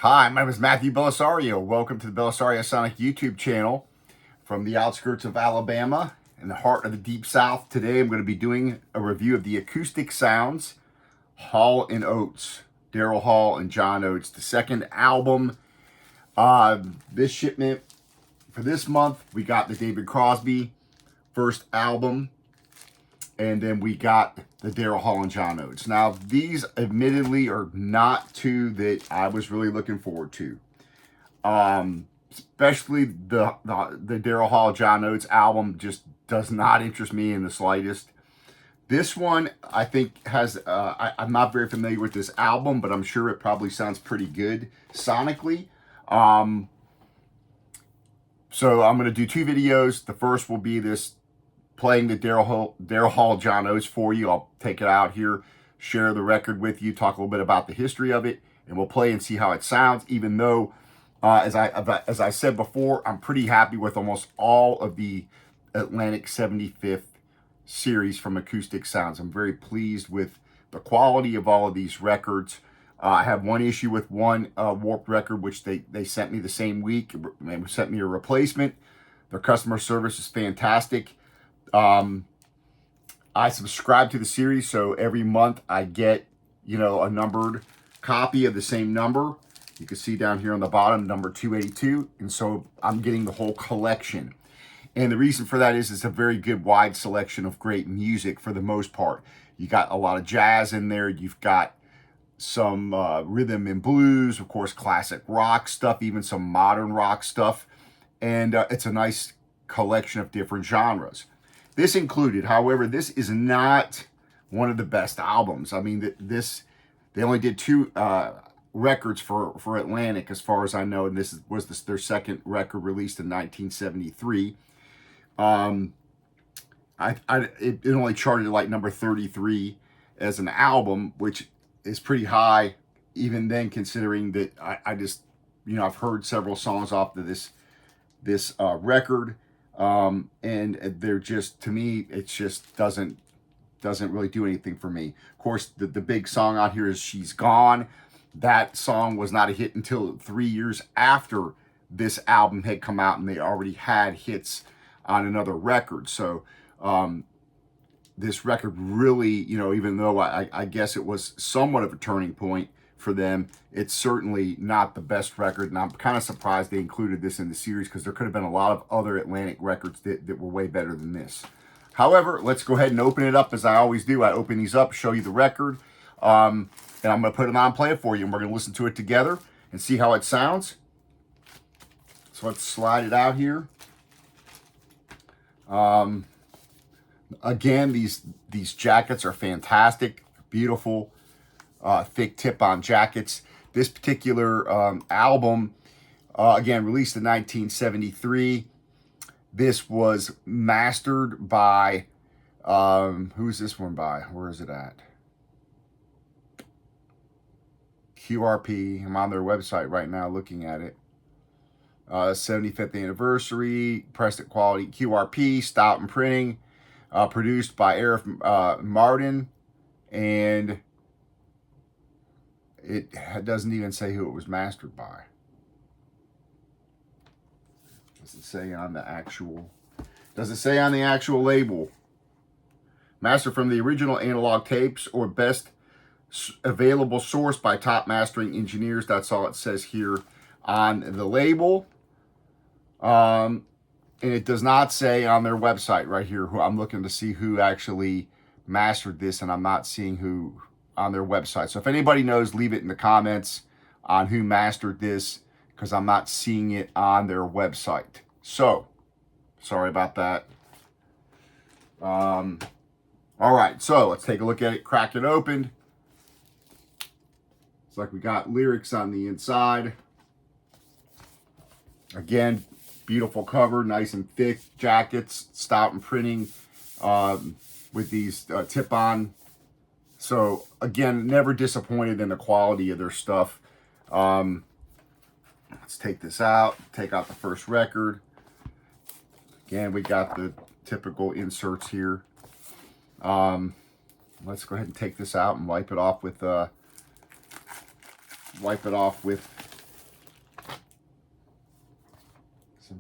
Hi, my name is Matthew Bellisario. Welcome to the BellisarioSonic YouTube channel from the outskirts of Alabama in the heart of the Deep South. Today I'm going to be doing a review of the Acoustic Sounds, Hall and Oats, Darryl Hall and John Oates, the second album. This shipment for this month, we got the David Crosby first album, and then we got the Darryl Hall and John Oates. Now, these admittedly are not two that I was really looking forward to. Especially the Darryl Hall John Oates album just does not interest me in the slightest. This one, I think, has, I'm not very familiar with this album, but I'm sure it probably sounds pretty good sonically. So I'm going to do two videos. The first will be this playing the Darryl Hall John Oates for you. I'll take it out here, share the record with you, talk a little bit about the history of it, and we'll play and see how it sounds. Even though, as I said before, I'm pretty happy with almost all of the Atlantic 75th series from Acoustic Sounds. I'm very pleased with the quality of all of these records. I have one issue with one Warped record, which they sent me the same week. They sent me a replacement. Their customer service is fantastic. I subscribe to the series, so every month I get, a numbered copy of the same number. You can see down here on the bottom, number 282, and so I'm getting the whole collection. And the reason for that is it's a very good wide selection of great music for the most part. You got a lot of jazz in there. You've got some rhythm and blues, of course, classic rock stuff, even some modern rock stuff. And it's a nice collection of different genres. This included, however, this is not one of the best albums. I mean, they only did two records for Atlantic, as far as I know, and this was their second record released in 1973. It only charted like number 33 as an album, which is pretty high, even then, considering that I just, I've heard several songs off of this record. And they're just, to me, it just doesn't really do anything for me. Of course, the big song out here is She's Gone. That song was not a hit until 3 years after this album had come out, and they already had hits on another record. So this record really, even though I guess it was somewhat of a turning point for them, it's certainly not the best record, and I'm kind of surprised they included this in the series, because there could have been a lot of other Atlantic records that were way better than this. However, let's go ahead and open it up as I always do. I open these up, show you the record, and I'm going to put it on play for you, and we're going to listen to it together and see how it sounds. So let's slide it out here. Again, these jackets are fantastic, beautiful, thick tip-on jackets. This particular album, again, released in 1973. This was mastered by, who's this one by? Where is it at? QRP. I'm on their website right now looking at it. 75th anniversary, pressed at quality, QRP, Stout and Printing, produced by Eric Martin, and it doesn't even say who it was mastered by. Does it say on the actual? Does it say on the actual label? Mastered from the original analog tapes or best available source by top mastering engineers. That's all it says here on the label. And it does not say on their website right here who I'm looking to see who actually mastered this, and I'm not seeing who on their website. So if anybody knows, leave it in the comments on who mastered this, because I'm not seeing it on their website. So, sorry about that. All right, so let's take a look at it, crack it open. It's like we got lyrics on the inside. Again, beautiful cover, nice and thick jackets, Stout and Printing, with these tip-on. So again, never disappointed in the quality of their stuff. Let's take this out, take out the first record. Again, we got the typical inserts here. Let's go ahead and take this out and wipe it off with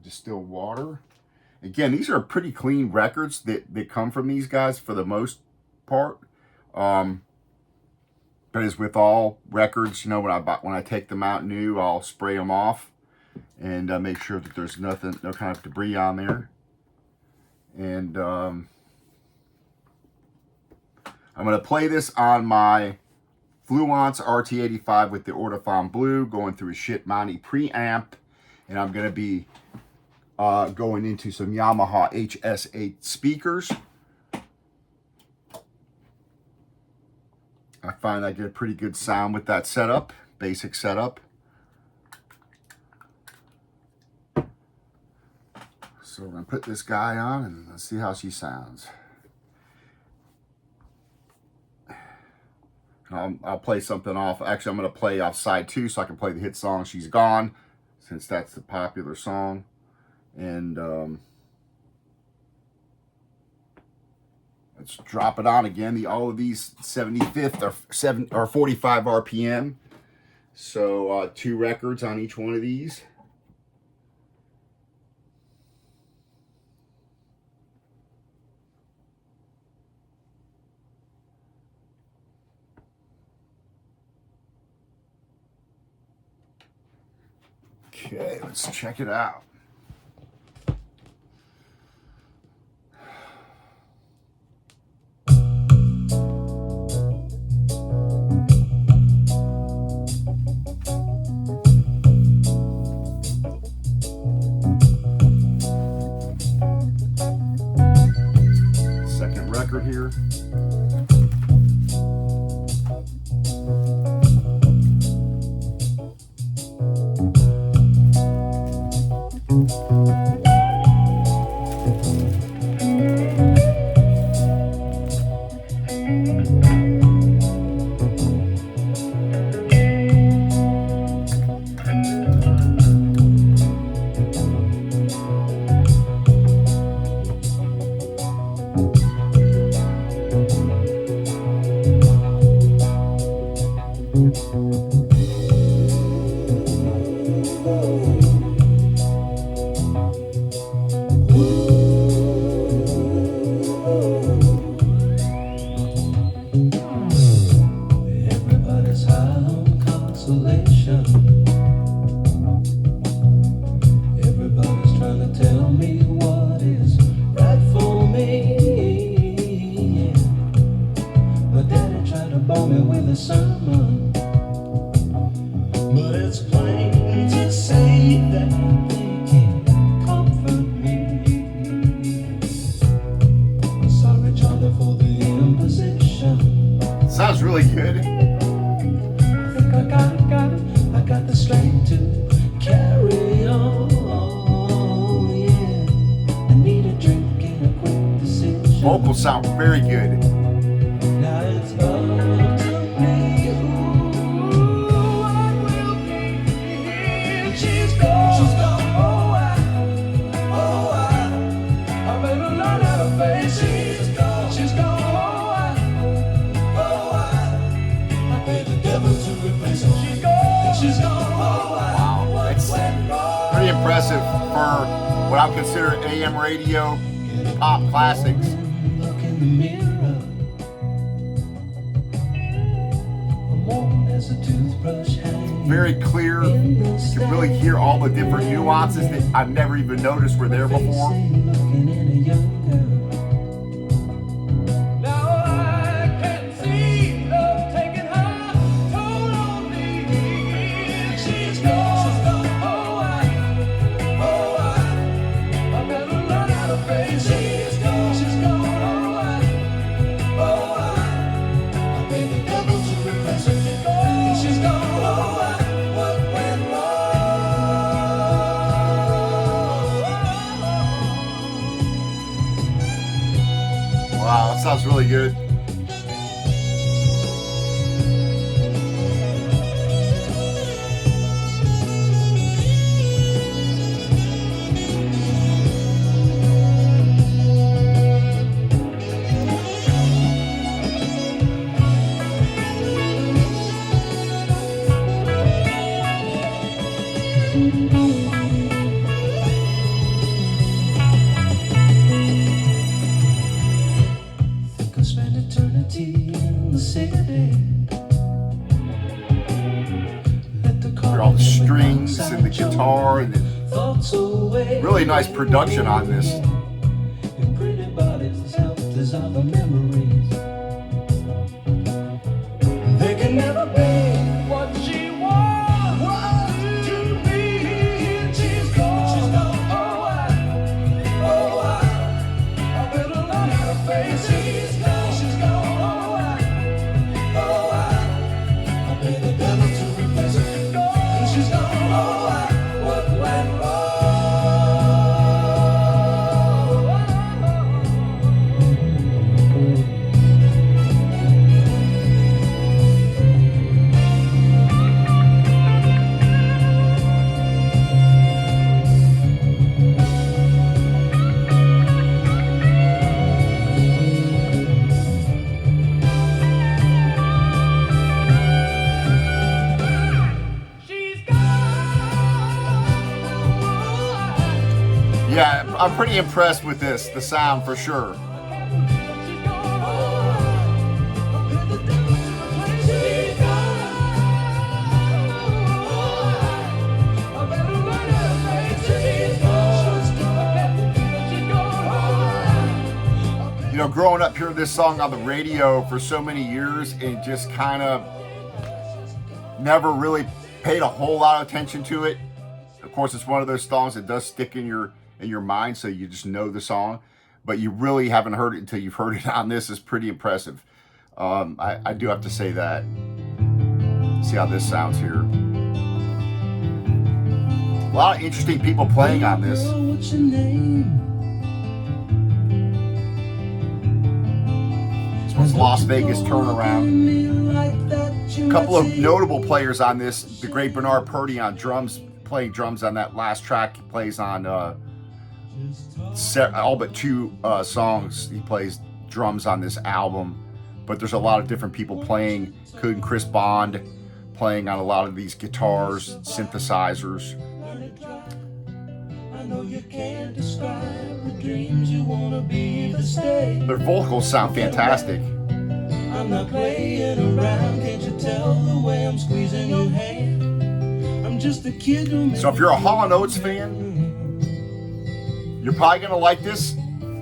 distilled water. Again, these are pretty clean records that come from these guys for the most part. But as with all records, you know, when I take them out new, I'll spray them off and make sure that there's no kind of debris on there. And I'm going to play this on my Fluence RT85 with the Ortofon Blue, going through a shit Monty preamp, and I'm going to be going into some Yamaha HS8 speakers. I find I get a pretty good sound with that setup, basic setup. So we're going to put this guy on and let's see how she sounds. I'll play something off. Actually, I'm going to play off side 2 so I can play the hit song She's Gone, since that's the popular song. And let's drop it on again. All of these 75th or 45 RPM. So 2 records on each one of these. Okay, let's check it out. Second record here. Sounds really good. I think I got the strength to carry on. Yeah, I need a drink and a quick decision. Vocals sound very good. Now it's up to me. Ooh, what will be? She's gone. She's gone. I better learn how to face it. She's gone. She's gone. Wow, that's pretty impressive for what I consider AM radio pop classics. Look in the mirror. I'm warm as a toothbrush hanging. Very clear. You can really hear all the different nuances that I've never even noticed were there before. Looking in a young girl. Now I can see love taking her toll on me. She's gone. I better learn how to face it. She's gone. I paid the devil to replace her. She's gone. What went wrong? Wow, that sounds really good. all the strings and the guitar, and really nice production on this. And pretty bodies helped dissolve the memories. They can never be what she was to be. She's gone. I better learn how to face it. She's gone. I pay the devil to replace her. She's gone. What went wrong? Yeah, I'm pretty impressed with this, the sound for sure. You know, growing up hearing this song on the radio for so many years and just kind of never really paid a whole lot of attention to it. Of course, it's one of those songs that does stick in your mind, so you just know the song, but you really haven't heard it until you've heard it on this. Is pretty impressive. I do have to say that. See how this sounds here. A lot of interesting people playing on this. What's your name? This one's Las Vegas Turnaround. A couple of notable players on this. The great Bernard Purdy on drums, playing drums on that last track. He plays on all but two songs. He plays drums on this album, but there's a lot of different people playing, including Chris Bond playing on a lot of these guitars, synthesizers. I know you can't describe the dreams you want to be the state. Their vocals sound fantastic. I'm not playing around, can't you tell the way I'm squeezing your hand? I'm just a kid who So if you're a Hall & Oates fan, you're probably going to like this.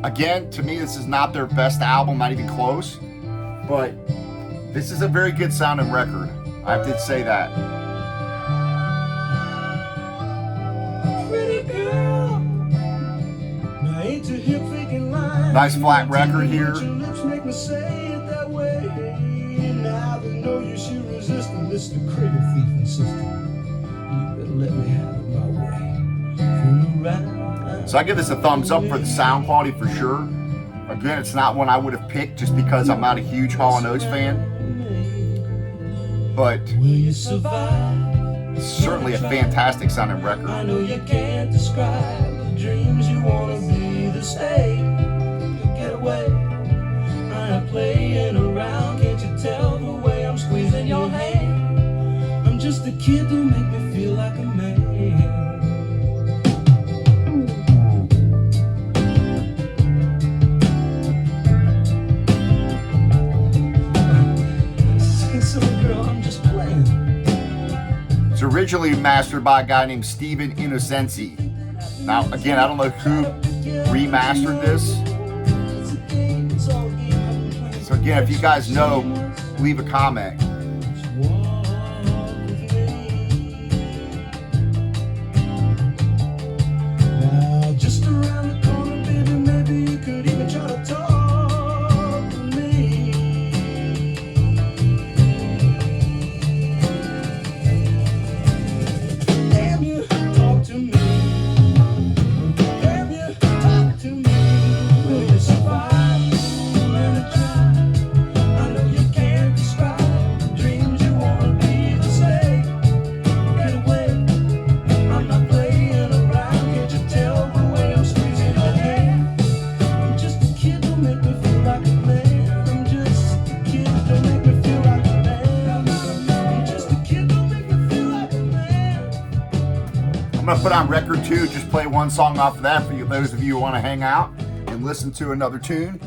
Again, to me, this is not their best album, not even close. But this is a very good sounding record. I have to say that. pretty girl. Now ain't your hip thinking line. Nice flat record here. Your lips make me say it that way. Now they know you should resist and listen to cradle thief and sister. You better let me have it my way. Fool around. So I give this a thumbs up for the sound quality for sure. Again, it's not one I would have picked just because I'm not a huge Hall & Oates fan. But Will you survive? it's certainly a fantastic sounding I record. know you can't describe the dreams you want to be the same. Get away. I am playing around. Can't you tell the way I'm squeezing your hand? I'm just a kid who make me feel like a man. So girl, I'm just playing. It's originally mastered by a guy named Steven Innocenzi. Now, again, I don't know who remastered this. So again, if you guys know, leave a comment. Now, just around the corner, baby, maybe you could even try to talk to me. Damn you, talk to me. Damn you, talk to me. Will you survive? Let me try. I know you can't describe the dreams you wanna be the same. Get away. I'm not playing around. Can't you tell the way I'm squeezing your hand? I'm just a kid, don't make me feel like a man. I'm just a kid, don't make me feel like a man. I'm just a kid, don't make me feel like a man. I'm going to put on record 2, just play one song off of that for you, those of you who want to hang out and listen to another tune.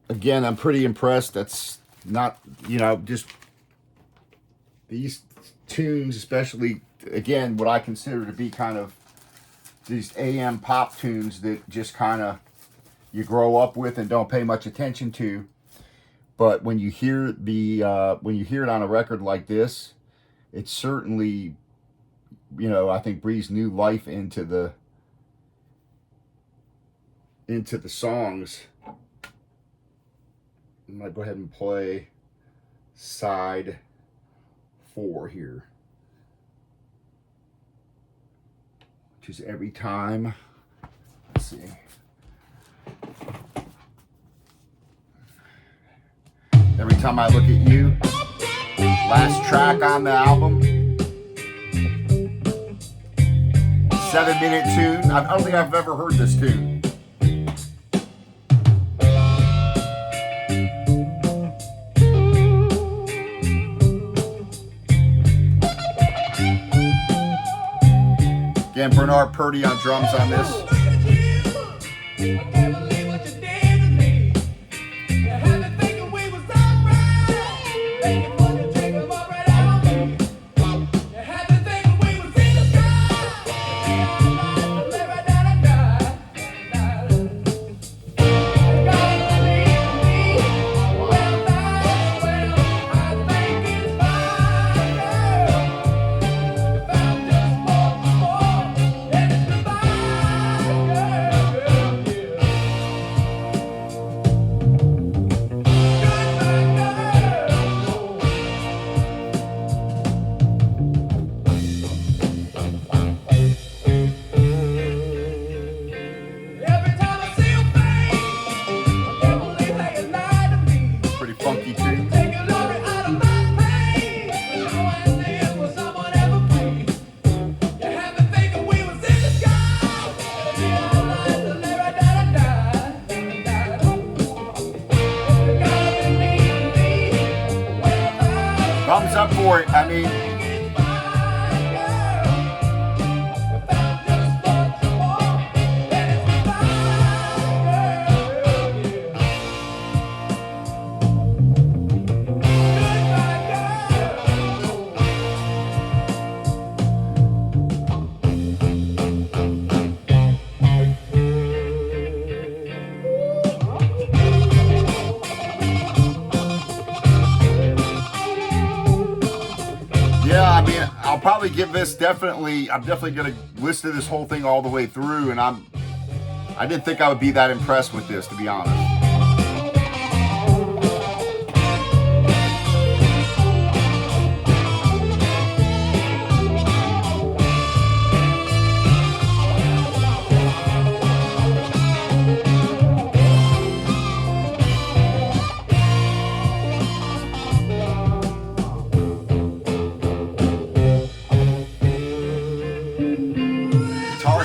Again, I'm pretty impressed. That's not, just these tunes, especially, again, what I consider to be kind of these AM pop tunes that just kind of you grow up with and don't pay much attention to. But when you hear it on a record like this, it certainly, I think breathes new life into the songs. I'm gonna go ahead and play side 4 here, which is Every Time. Let's see. Every Time I Look at You. Last track on the album. 7-minute tune. I don't think I've ever heard this tune. Again, Bernard Purdy on drums on this. Thumbs up for it. I mean, I'll probably give this I'm definitely going to listen to this whole thing all the way through, and I didn't think I would be that impressed with this, to be honest.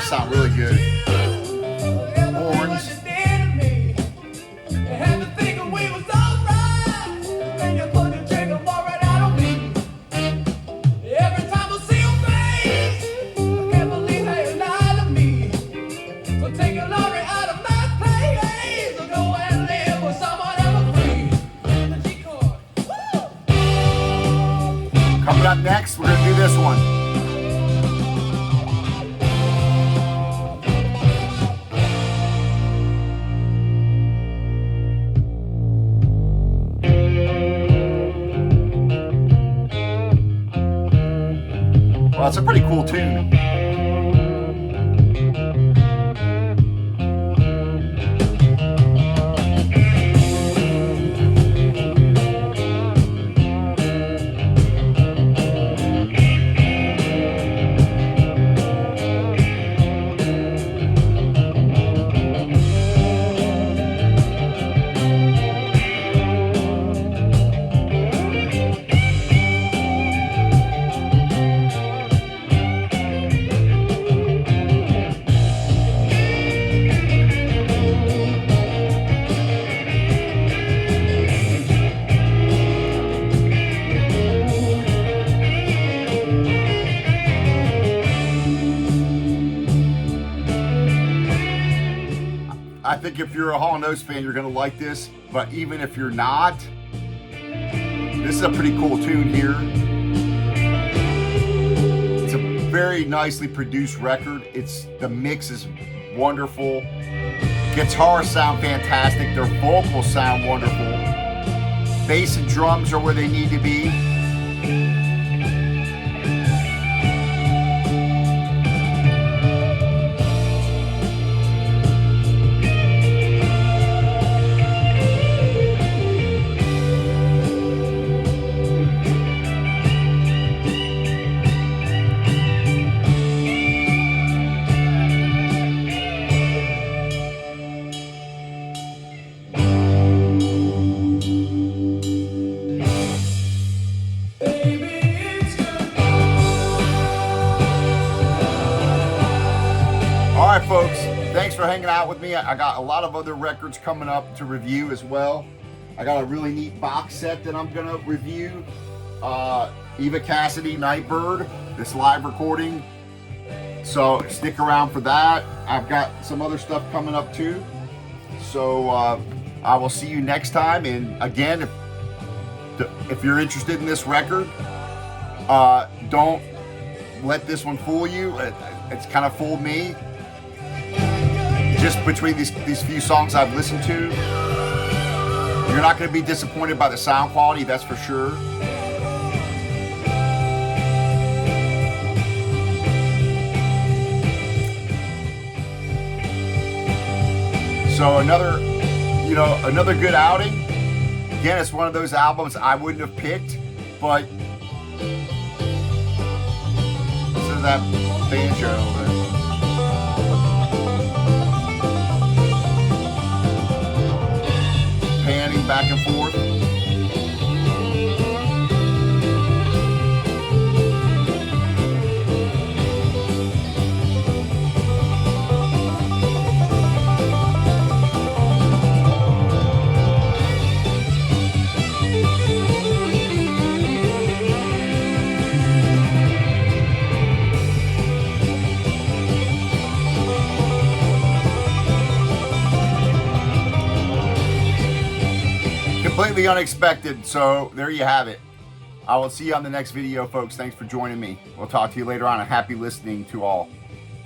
Sound really good. Horns. Coming up next, we're going to do this one. Well, it's a pretty cool tune. I think if you're a Hall & Oates fan, you're going to like this. But even if you're not, This is a pretty cool tune here. It's a very nicely produced record. The mix is wonderful. Guitars sound fantastic. Their vocals sound wonderful. Bass and drums are where they need to be. Alright folks, thanks for hanging out with me. I got a lot of other records coming up to review as well. I got a really neat box set that I'm gonna review. Eva Cassidy, Nightbird, this live recording. So stick around for that. I've got some other stuff coming up too. So I will see you next time. And again, if you're interested in this record, don't let this one fool you. It's kind of fooled me. Just between these few songs I've listened to, you're not going to be disappointed by the sound quality, that's for sure. So another good outing. Again, it's one of those albums I wouldn't have picked, but listen to that banjo over there. Panning back and forth. Completely unexpected, so there you have it. I will see you on the next video, folks. Thanks for joining me. We'll talk to you later on, and happy listening to all.